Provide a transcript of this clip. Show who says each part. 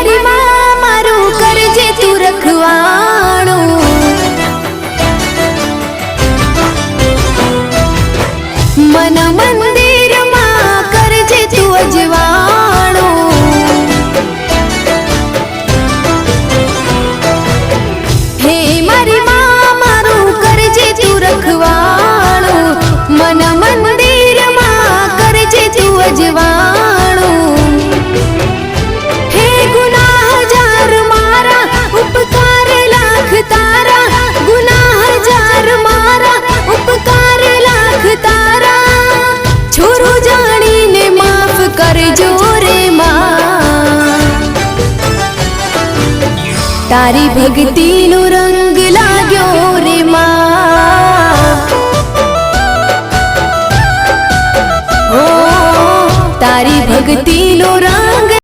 Speaker 1: मारी माँ मारू करजे तू रखवाणो। मन मंदिर मां करजे तू अजवाणो। हे मारी माँ मारू करजे तू रखवाणो। मन मंदिर मां करजे तू अजवाणो। हे गुनाह जार मारा उपकार लाख तारा। गुनाह जार मारा उपकार लाख तारा। छोरो जानी ने माफ करजो रे मां। तारी भक्ति नो रंग लाग्यो रे मां। ओ तारी भक्ति नो रंग